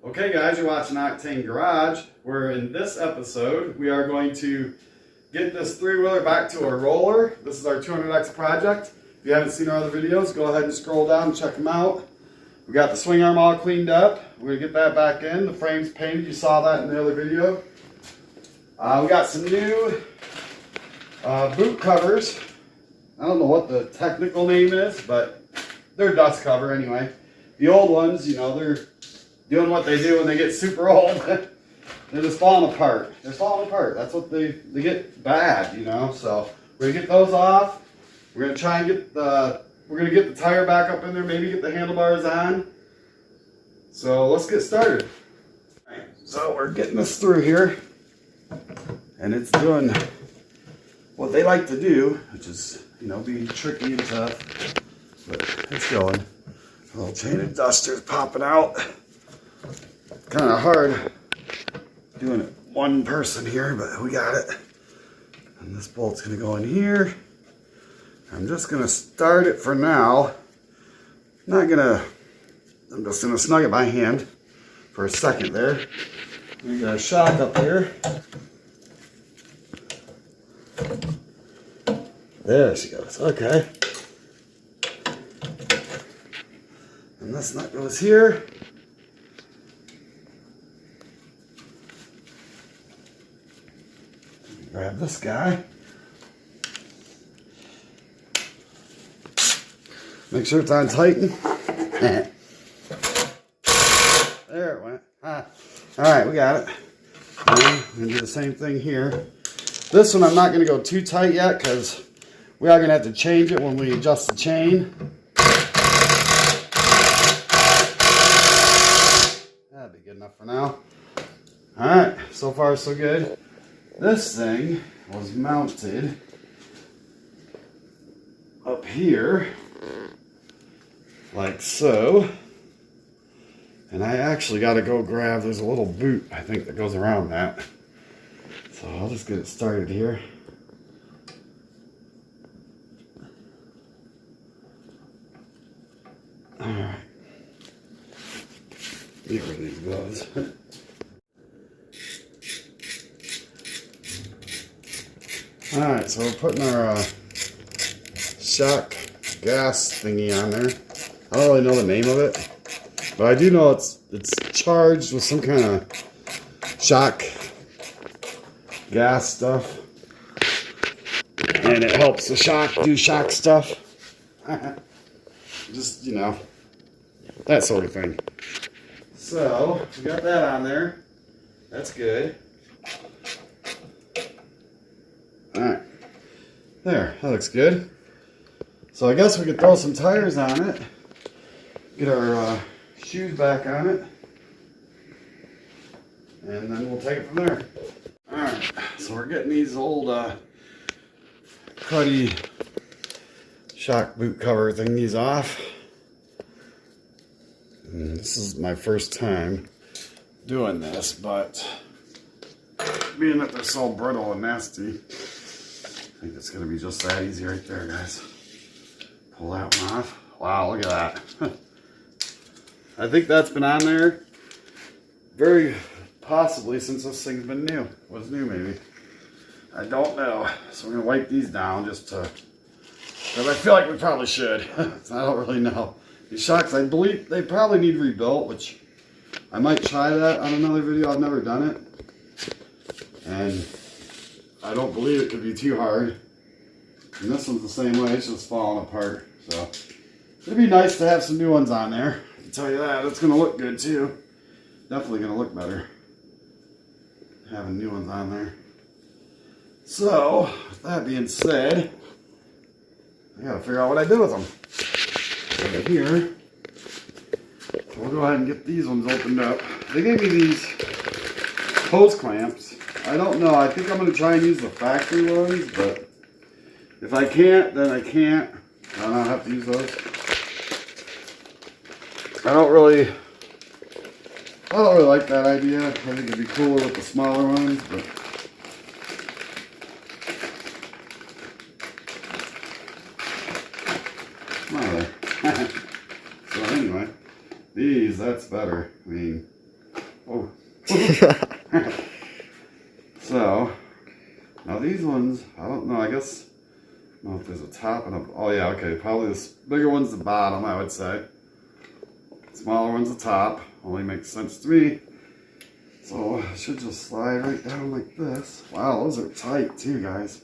Okay guys, you're watching Octane Garage, where in this episode we are going to get this three-wheeler back to a roller. This is our 200X project. If you haven't seen our other videos, go ahead and scroll down and check them out. We got the swing arm all cleaned up. We're going to get that back in. The frame's painted. You saw that in the other video. We got some new boot covers. I don't know what the technical name is, but they're dust cover anyway. The old ones, you know, they're doing what they do when they get super old. They're just falling apart. They're falling apart. That's what they get bad, you know. So we're gonna get those off. We're gonna try and get the tire back up in there. Maybe get the handlebars on. So let's get started. All right, so we're getting this through here, and it's doing what they like to do, which is, you know, being tricky and tough. But it's going. A little chain of dusters popping out. Kind of hard doing it one person here, but we got it. And this bolt's gonna go in here. I'm just gonna start it for now. I'm just gonna snug it by hand for a second there. We got a shock up here. There she goes, okay. And this nut goes here. Grab this guy. Make sure it's on tighten. There it went. Alright, we got it. And I'm going to do the same thing here. This one I'm not going to go too tight yet because we are going to have to change it when we adjust the chain. That'd be good enough for now. Alright, so far so good. This thing was mounted up here, like so. And I actually got to go grab, there's a little boot, I think, that goes around that. So I'll just get it started here. Alright. Get rid of these gloves. Alright, so we're putting our shock gas thingy on there. I don't really know the name of it, but I do know it's charged with some kind of shock gas stuff, and it helps the shock do shock stuff. Just, you know, that sort of thing. So we got that on there. That's good. Alright, there, that looks good. So I guess we could throw some tires on it, get our shoes back on it, and then we'll take it from there. Alright, so we're getting these old cruddy shock boot cover thingies off. And this is my first time doing this, but being that they're so brittle and nasty, I think it's going to be just that easy right there, guys. Pull that one off. Wow, look at that. I think that's been on there very possibly since this thing's been new. Was new, maybe. I don't know. So we're going to wipe these down just to... because I feel like we probably should. I don't really know. These shocks, I believe they probably need rebuilt, which I might try that on another video. I've never done it. And I don't believe it could be too hard. And this one's the same way, it's just falling apart. So it'd be nice to have some new ones on there. I can tell you that. It's going to look good too. Definitely going to look better having new ones on there. So, with that being said, I got to figure out what I did with them. Over here, we'll go ahead and get these ones opened up. They gave me these hose clamps. I don't know. I think I'm going to try and use the factory ones, but if I can't, then I can't. I'll not have to use those. I don't really like that idea. I think it'd be cooler with the smaller ones, but So anyway, these, that's better. I mean, Oh. So, now these ones, I don't know, I guess, I don't know if there's a top and a, oh yeah, okay, probably this bigger one's the bottom, I would say. Smaller one's the top, only makes sense to me. So, it should just slide right down like this. Wow, those are tight too, guys.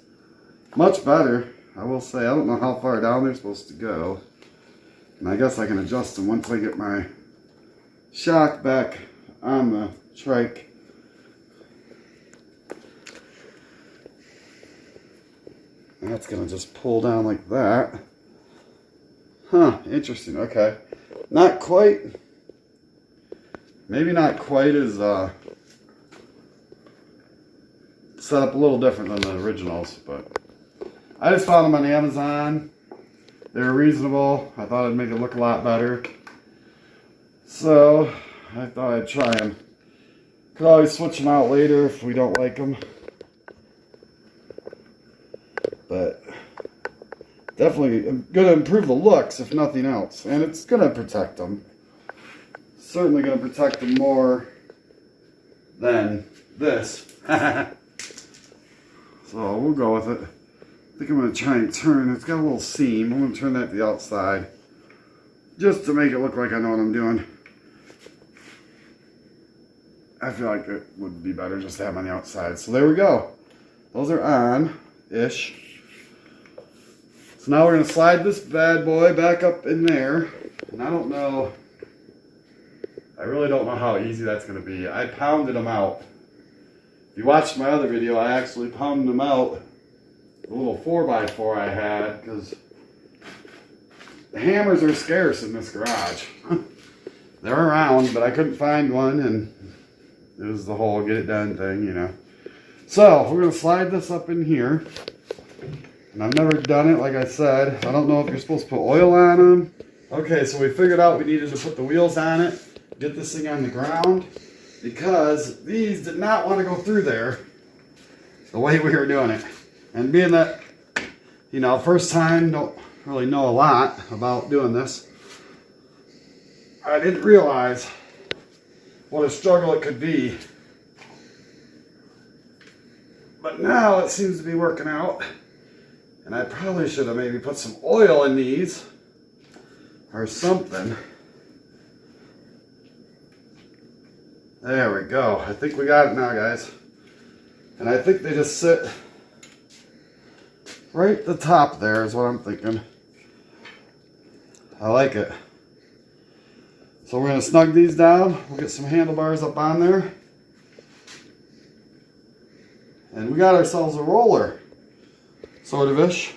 Much better, I will say. I don't know how far down they're supposed to go. And I guess I can adjust them once I get my shock back on the trike. That's gonna just pull down like that. Huh, interesting, okay. Not quite, maybe not quite as set up a little different than the originals, but I just found them on Amazon. They were reasonable. I thought it'd make it look a lot better. So, I thought I'd try them. Could always switch them out later if we don't like them. But definitely going to improve the looks, if nothing else. And it's going to protect them. Certainly going to protect them more than this. So, we'll go with it. I think I'm going to try and turn. It's got a little seam. I'm going to turn that to the outside. Just to make it look like I know what I'm doing. I feel like it would be better just to have them on the outside. So there we go. Those are on-ish. So now we're going to slide this bad boy back up in there. And I don't know. I really don't know how easy that's going to be. I pounded them out. If you watched my other video, I actually pounded them out. The little 4x4 I had, because the hammers are scarce in this garage. They're around, but I couldn't find one, and it was the whole get it done thing, you know. So, we're going to slide this up in here. And I've never done it, like I said. I don't know if you're supposed to put oil on them. Okay, so we figured out we needed to put the wheels on it, get this thing on the ground, because these did not want to go through there the way we were doing it. And being that, you know, first time, don't really know a lot about doing this, I didn't realize what a struggle it could be. But now it seems to be working out. And I probably should have maybe put some oil in these or something. There we go. I think we got it now, guys. And I think they just sit right at the top there is what I'm thinking. I like it. So we're going to snug these down. We'll get some handlebars up on there. And we got ourselves a roller. Sort of ish.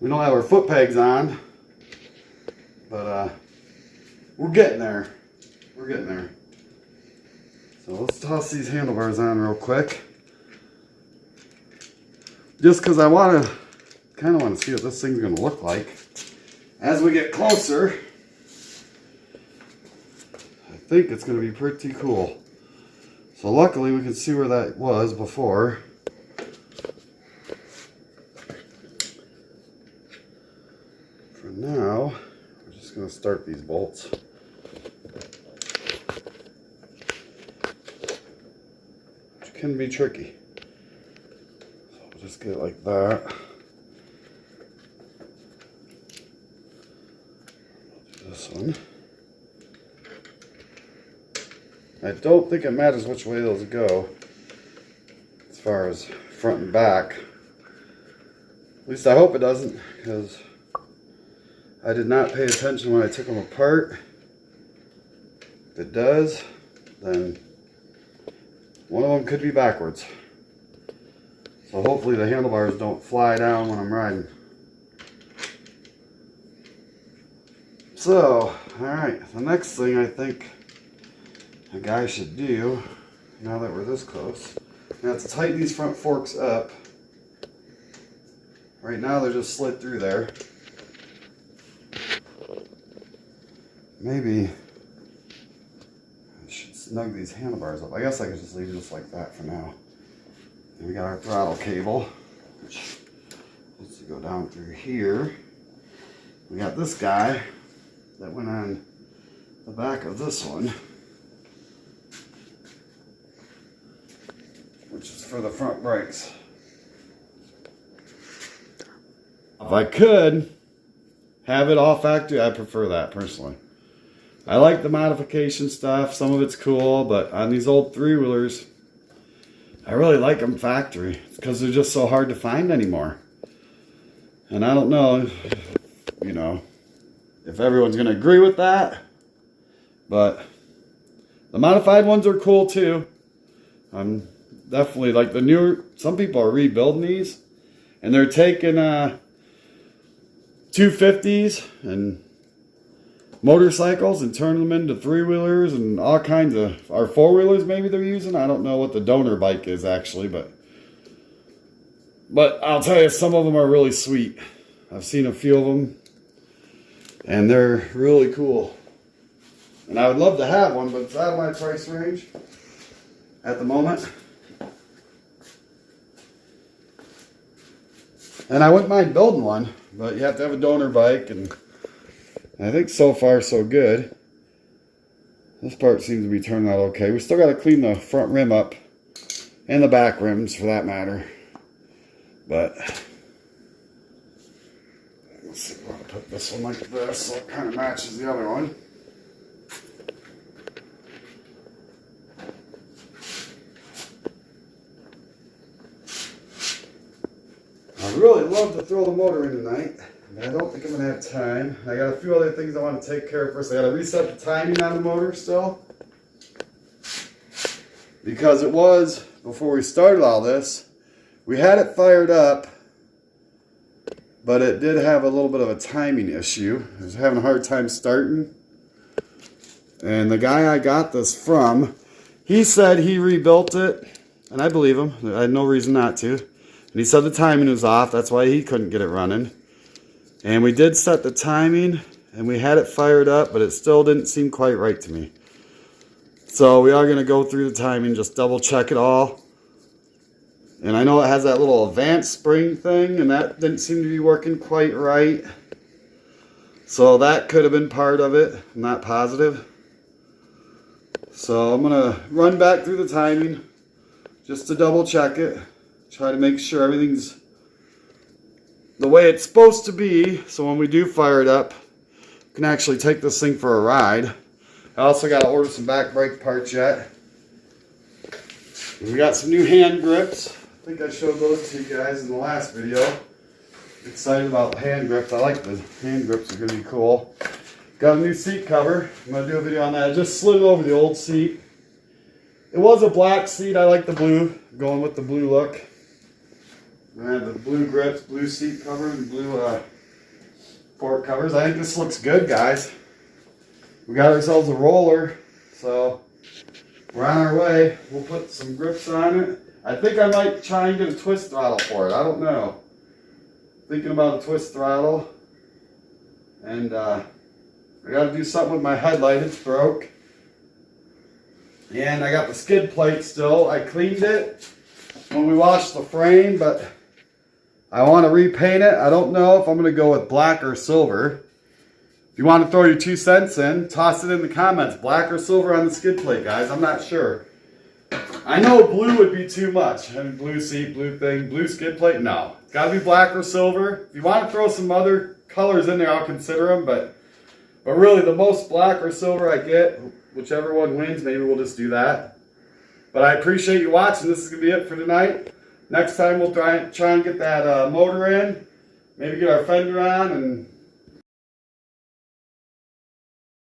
We don't have our foot pegs on. But we're getting there. We're getting there. So let's toss these handlebars on real quick. Just because I kind of want to see what this thing's going to look like. As we get closer, I think it's going to be pretty cool. So luckily we can see where that was before. For now, we're just going to start these bolts. Which can be tricky. Just get it like that. Do this one. I don't think it matters which way those go as far as front and back. At least I hope it doesn't, because I did not pay attention when I took them apart. If it does, then one of them could be backwards. So hopefully the handlebars don't fly down when I'm riding. So, alright, the next thing I think a guy should do, now that we're this close, we have to tighten these front forks up. Right now they're just slid through there. Maybe I should snug these handlebars up. I guess I could just leave it just like that for now. And we got our throttle cable, which needs to go down through here. We got this guy that went on the back of this one, which is for the front brakes. If I could have it all factory, I prefer that personally. I like the modification stuff. Some of it's cool, but on these old three-wheelers, I really like them factory. It's because they're just so hard to find anymore. And I don't know, you know, if everyone's going to agree with that, but the modified ones are cool too. I'm definitely like the newer, some people are rebuilding these, and they're taking 250s and motorcycles and turning them into three-wheelers and all kinds of, or four-wheelers maybe they're using. I don't know what the donor bike is actually, but I'll tell you, some of them are really sweet. I've seen a few of them, and they're really cool. And I would love to have one, but it's out of my price range at the moment. And I wouldn't mind building one, but you have to have a donor bike, and I think so far so good. This part seems to be turning out okay. We still got to clean the front rim up, and the back rims for that matter. But let's see, we'll put this one like this so it kind of matches the other one. I'd really love to throw the motor in tonight, but I don't think I'm going to have time. I got a few other things I want to take care of first. I got to reset the timing on the motor still, because it was, before we started all this, we had it fired up, but it did have a little bit of a timing issue. I was having a hard time starting. And the guy I got this from, he said he rebuilt it, and I believe him. I had no reason not to. And he said the timing was off, that's why he couldn't get it running. And we did set the timing, and we had it fired up, but it still didn't seem quite right to me. So we are going to go through the timing, just double check it all. And I know it has that little advanced spring thing, and that didn't seem to be working quite right. So that could have been part of it. I'm not positive. So I'm going to run back through the timing just to double check it. Try to make sure everything's the way it's supposed to be. So when we do fire it up, we can actually take this thing for a ride. I also got to order some back brake parts yet. We got some new hand grips. I think I showed those to you guys in the last video. Excited about the hand grips. I like the hand grips, are going to be cool. Got a new seat cover. I'm going to do a video on that. I just slid it over the old seat. It was a black seat. I like the blue. Going with the blue look. I have the blue grips, blue seat cover, and blue fork covers. I think this looks good, guys. We got ourselves a roller, so we're on our way. We'll put some grips on it. I think I might try and get a twist throttle for it. I don't know. Thinking about a twist throttle. And I got to do something with my headlight. It's broke. And I got the skid plate still. I cleaned it when we washed the frame, but I want to repaint it. I don't know if I'm going to go with black or silver. If you want to throw your 2 cents in, toss it in the comments. Black or silver on the skid plate, guys. I'm not sure. I know blue would be too much. I mean, blue seat, blue thing, blue skid plate. No. It's got to be black or silver. If you want to throw some other colors in there, I'll consider them. But really, the most black or silver I get, whichever one wins, maybe we'll just do that. But I appreciate you watching. This is going to be it for tonight. Next time we'll try and get that motor in. Maybe get our fender on and